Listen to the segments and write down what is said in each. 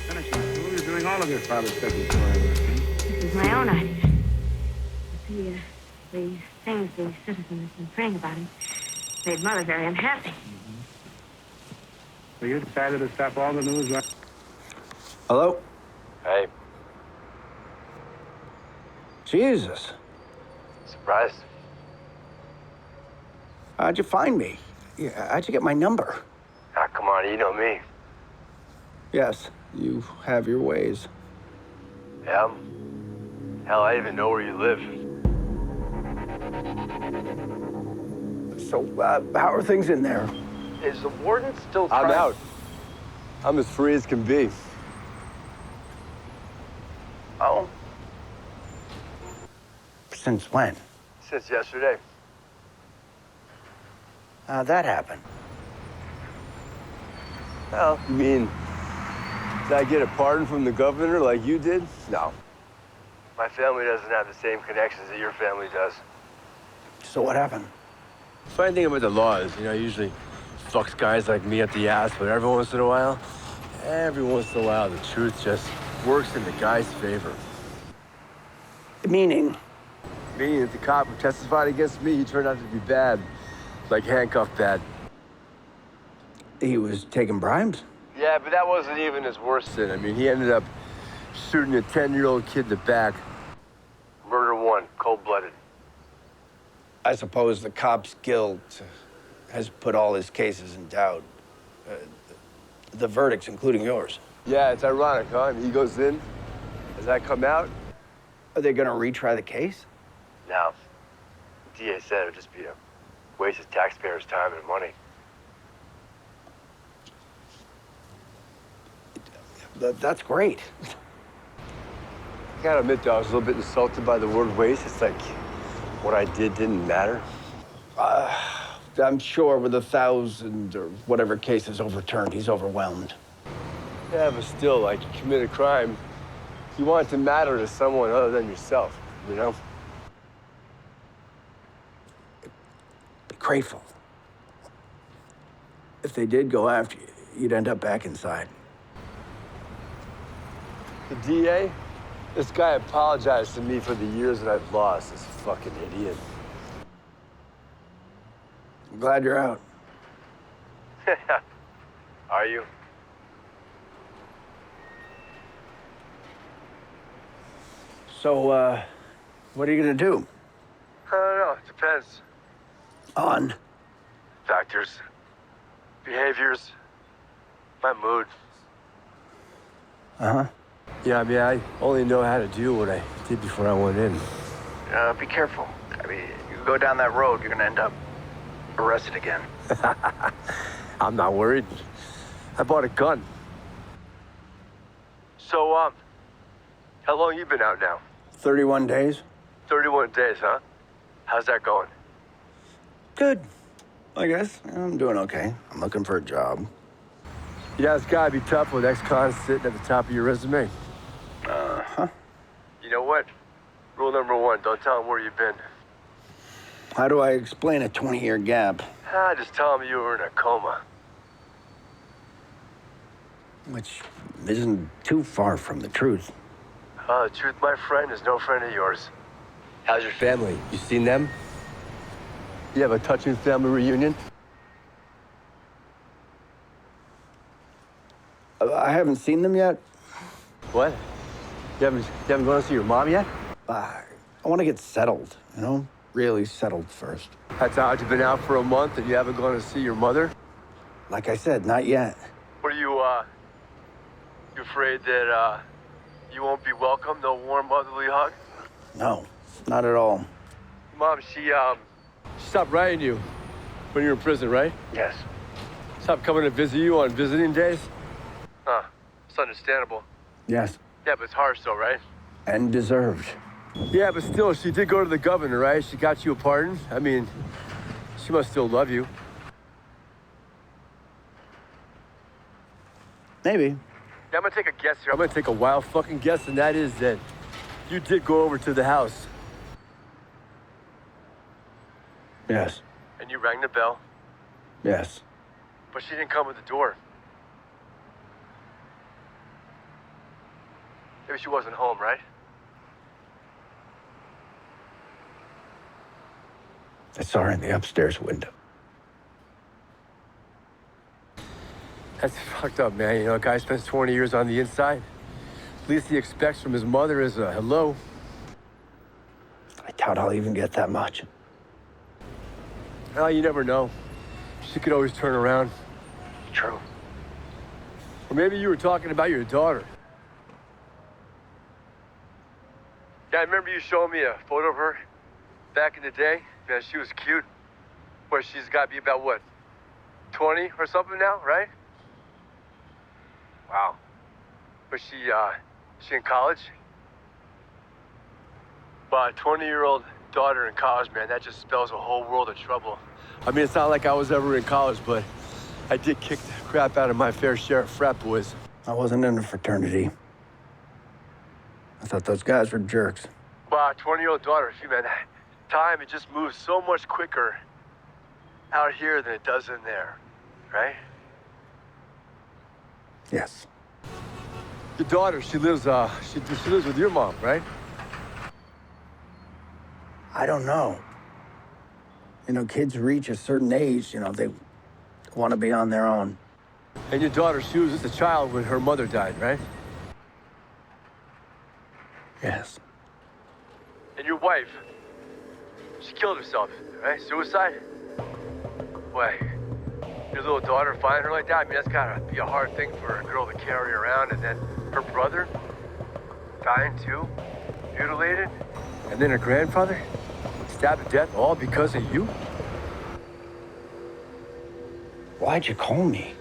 finishing school, you're doing all of your father's preparatory work. This is my own idea. You see, the things the citizen has been praying about him made Mother very unhappy. So you decided to stop all the news right? Hello? Hey, Jesus. surprised? How'd you find me? Yeah, how'd you get my number? Ah, come on, you know me. Yes, you have your ways. Yeah? Hell, I even know where you live. So, how are things in there? Is the warden still trying? I'm out. I'm as free as can be. Oh. Since when? Since yesterday. How'd that happen? Well, you mean, did I get a pardon from the governor like you did? No. My family doesn't have the same connections that your family does. So what happened? Funny thing about the law is, usually fucks guys like me up the ass, but every once in a while, the truth just works in the guy's favor. Meaning? Meaning that the cop who testified against me, he turned out to be bad. Like handcuffed bad. He was taking bribes? Yeah, but that wasn't even his worst sin. I mean, he ended up shooting a 10-year-old kid in the back. Murder one, cold-blooded. I suppose the cop's guilt has put all his cases in doubt. The verdicts, including yours. Yeah, it's ironic, huh? I mean, he goes in. Does that come out? Are they gonna retry the case? No. The DA said it would just be a waste of taxpayers' time and money. That's great. I gotta admit, though, I was a little bit insulted by the word waste. It's like what I did didn't matter. I'm sure with 1,000 or whatever cases overturned, he's overwhelmed. Yeah, but still, like, you commit a crime, you want it to matter to someone other than yourself, you know? Be grateful. If they did go after you, you'd end up back inside. The DA? This guy apologized to me for the years that I've lost, this fucking idiot. I'm glad you're out. Are you? So, what are you gonna do? I don't know, it depends. On? Factors, behaviors, my mood. Uh-huh. Yeah, I mean, I only know how to do what I did before I went in. Be careful. I mean, you go down that road, you're gonna end up arrested again. I'm not worried. I bought a gun. So, how long you been out now? 31 days? 31 days, huh? How's that going? Good. I guess. I'm doing okay. I'm looking for a job. Yeah, it's gotta be tough with ex-cons sitting at the top of your resume. Uh-huh. You know what? Rule number one, don't tell them where you've been. How do I explain a 20-year gap? Just tell them you were in a coma. Which isn't too far from the truth. The truth, my friend, is no friend of yours. How's your family? You seen them? You have a touching family reunion? I haven't seen them yet. What? You haven't gone to see your mom yet? I want to get settled, you know? Really settled first. That's odd. You've been out for a month and you haven't gone to see your mother? Like I said, not yet. What are you afraid that, you won't be welcome? No warm motherly hug? No, not at all. Mom, she stopped writing you when you were in prison, right? Yes. Stopped coming to visit you on visiting days? Huh. It's understandable. Yes. Yeah, but it's harsh though, right? And deserved. Yeah, but still, she did go to the governor, right? She got you a pardon. I mean, she must still love you. Maybe. Yeah, I'm gonna take a guess here. I'm gonna take a wild fucking guess, and that is that you did go over to the house. Yes. And you rang the bell, Yes. but she didn't come at the door. Maybe she wasn't home, right? I saw her in the upstairs window. That's fucked up, man. You know, a guy spends 20 years on the inside. Least he expects from his mother is a hello. I doubt I'll even get that much. Well, you never know. She could always turn around. True. Or maybe you were talking about your daughter. Yeah, I remember you showing me a photo of her back in the day. Man, she was cute. Where she's got to be about, what, 20 or something now, right? Wow. Was she in college? But a 20-year-old daughter in college, man, that just spells a whole world of trouble. I mean, it's not like I was ever in college, but I did kick the crap out of my fair share of frat boys. I wasn't in a fraternity. I thought those guys were jerks. Wow, 20-year-old daughter, see, man, time, it just moves so much quicker out here than it does in there, right? Yes. Your daughter, she lives with your mom, right? I don't know. You know, kids reach a certain age, you know, they want to be on their own. And your daughter, she was just a child when her mother died, right? Yes. And your wife, she killed herself, right? Suicide? Why? Your little daughter find her like that? I mean, that's gotta be a hard thing for a girl to carry around. And then her brother dying too, mutilated. And then her grandfather stabbed to death, all because of you? Why'd you call me?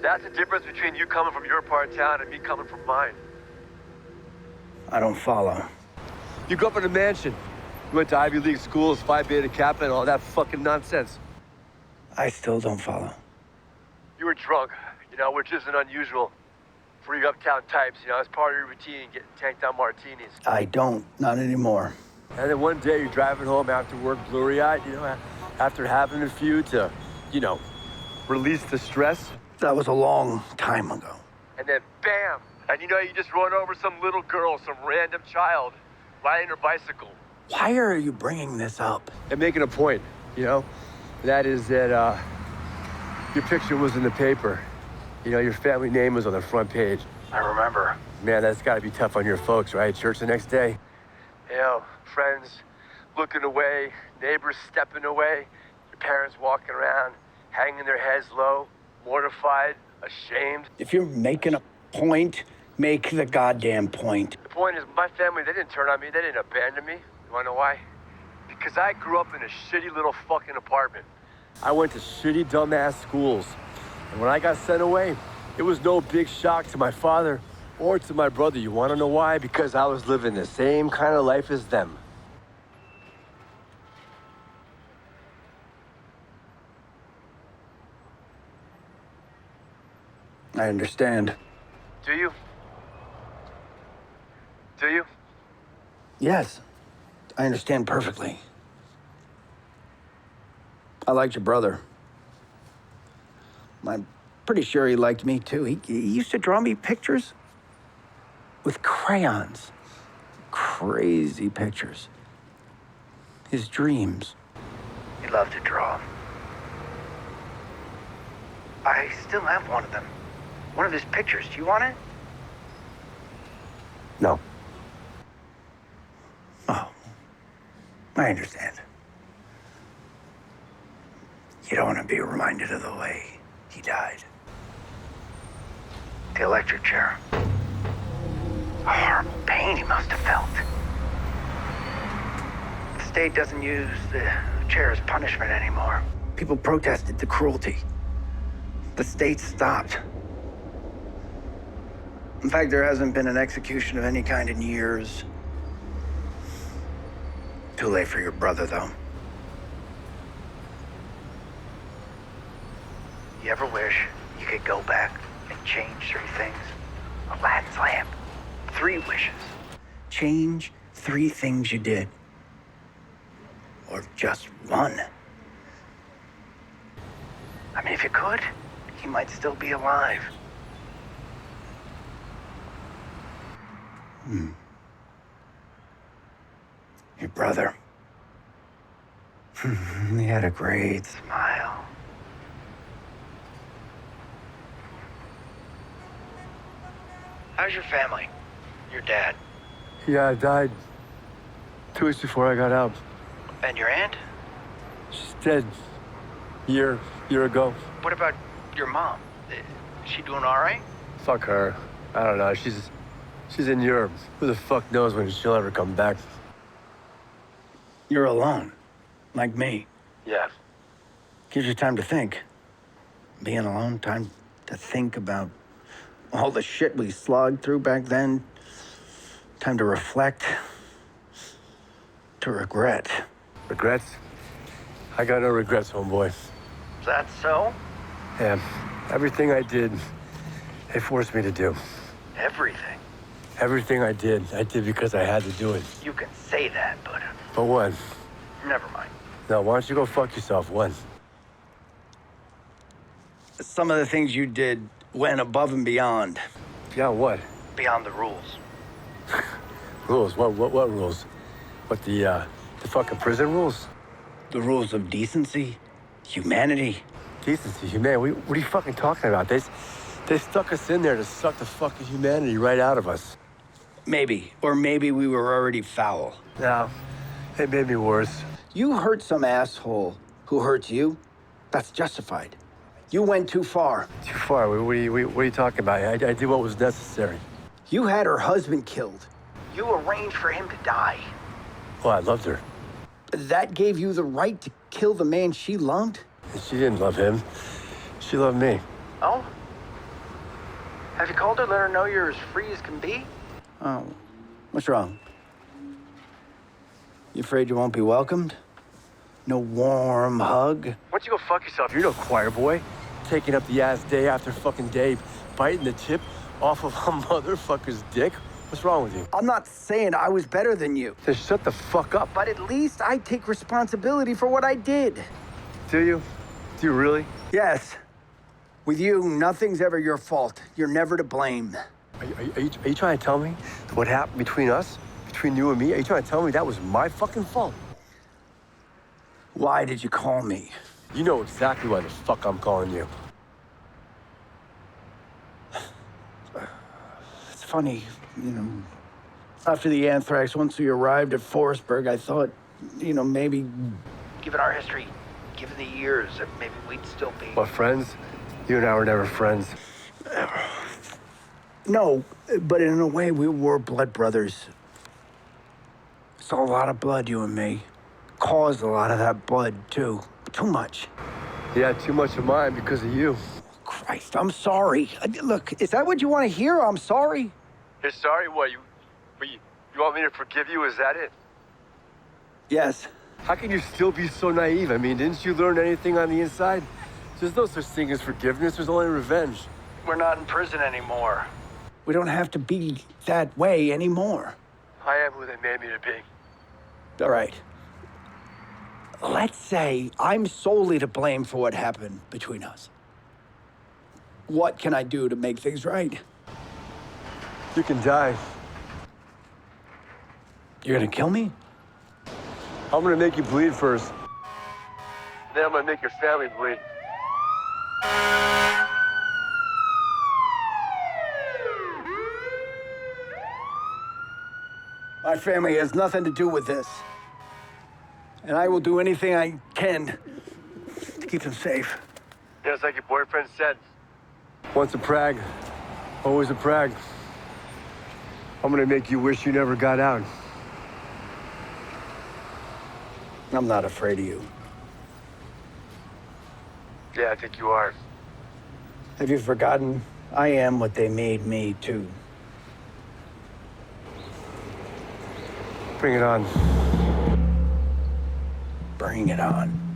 That's the difference between you coming from your part of town and me coming from mine. I don't follow. You grew up in a mansion. You went to Ivy League schools, Phi Beta Kappa, and all that fucking nonsense. I still don't follow. You were drunk, you know, which isn't unusual for you uptown types, you know, it's part of your routine, getting tanked out martinis. I don't. Not anymore. And then one day you're driving home after work, blurry-eyed, you know, after having a few to, you know, release the stress. That was a long time ago. And then bam! And you know, you just run over some little girl, some random child, riding her bicycle. Why are you bringing this up? And making a point, you know? That is that, your picture was in the paper. You know, your family name was on the front page. I remember. Man, that's gotta be tough on your folks, right? Church the next day. You know, friends looking away, neighbors stepping away, your parents walking around, hanging their heads low, mortified, ashamed. If you're making a point, make the goddamn point. The point is, my family, they didn't turn on me, they didn't abandon me. You wanna know why? Because I grew up in a shitty little fucking apartment. I went to shitty, dumbass schools. And when I got sent away, it was no big shock to my father or to my brother. You wanna know why? Because I was living the same kind of life as them. I understand. Do you? Do you? Yes, I understand perfectly. I liked your brother. I'm pretty sure he liked me too. He used to draw me pictures with crayons. Crazy pictures. His dreams. He loved to draw. I still have one of them. One of his pictures. Do you want it? No. Oh, I understand. You don't want to be reminded of the way he died. The electric chair. A horrible pain he must have felt. The state doesn't use the chair as punishment anymore. People protested the cruelty. The state stopped. In fact, there hasn't been an execution of any kind in years. Too late for your brother, though. You ever wish you could go back and change 3 things? Aladdin's lamp. 3 wishes. Change 3 things you did. Or just 1. I mean, if you could, he might still be alive. Your brother. He had a great smile. How's your family? Your dad? Yeah, I died 2 weeks before I got out. And your aunt? She's dead. Year ago. What about your mom? Is she doing all right? Fuck her. I don't know. She's in Europe. Who the fuck knows when she'll ever come back? You're alone. Like me. Yeah. Gives you time to think. Being alone, time to think about all the shit we slogged through back then. Time to reflect. To regret. Regrets? I got no regrets, homeboy. Is that so? Yeah. Everything I did, they forced me to do. Everything. Everything I did because I had to do it. You can say that, but But when? never mind. No, why don't you go fuck yourself? When? Some of the things you did went above and beyond. Yeah, what? Beyond the rules. Rules? What rules? What, the fucking prison rules? The rules of decency, humanity. Decency, humanity. What are you fucking talking about? They stuck us in there to suck the fucking humanity right out of us. Maybe. Or maybe we were already foul. No, it made me worse. You hurt some asshole who hurts you. That's justified. You went too far. Too far. What are you talking about? I did what was necessary. You had her husband killed. You arranged for him to die. Oh, I loved her. That gave you the right to kill the man she loved? And she didn't love him. She loved me. Oh? Have you called her, let her know you're as free as can be? Oh, what's wrong? You afraid you won't be welcomed? No warm hug? Why don't you go fuck yourself? You're no choir boy. Taking up the ass day after fucking day, biting the tip off of a motherfucker's dick. What's wrong with you? I'm not saying I was better than you. Then shut the fuck up. But at least I take responsibility for what I did. Do you? Do you really? Yes. With you, nothing's ever your fault. You're never to blame. Are you trying to tell me what happened between us? Between you and me? Are you trying to tell me that was my fucking fault? Why did you call me? You know exactly why the fuck I'm calling you. It's funny, you know, after the anthrax, once we arrived at Forestburg, I thought, you know, maybe, given our history, given the years, that maybe we'd still be... What, friends? You and I were never friends. No, but in a way, we were blood brothers. Saw a lot of blood, you and me. Caused a lot of that blood, too. Too much. Yeah, too much of mine because of you. Christ, I'm sorry. Look, is that what you want to hear? I'm sorry. You're sorry? What, you want me to forgive you? Is that it? Yes. How can you still be so naive? I mean, didn't you learn anything on the inside? There's no such thing as forgiveness. There's only revenge. We're not in prison anymore. We don't have to be that way anymore. I am who they made me to be. All right. Let's say I'm solely to blame for what happened between us. What can I do to make things right? You can die. You're gonna kill me? I'm gonna make you bleed first. Then I'm gonna make your family bleed. My family has nothing to do with this. And I will do anything I can to keep them safe. Yeah, it's like your boyfriend said. Once a Prague, always a Prague. I'm gonna make you wish you never got out. I'm not afraid of you. Yeah, I think you are. Have you forgotten? I am what they made me, too. Bring it on. Bring it on.